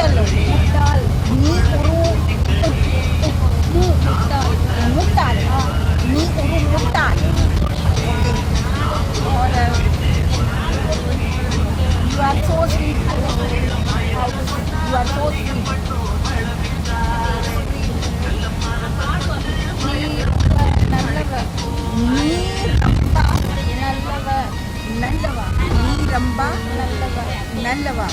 முட்டல் முட்டாள் நீ ஒரு முட்டாள் முட்டாள் நீ ஒரு முட்டாள். और you are so sweet. You are so sweet. நீ ரொம்ப நல்லவ நல்லவா நீ ரொம்ப நல்லவ நல்லவா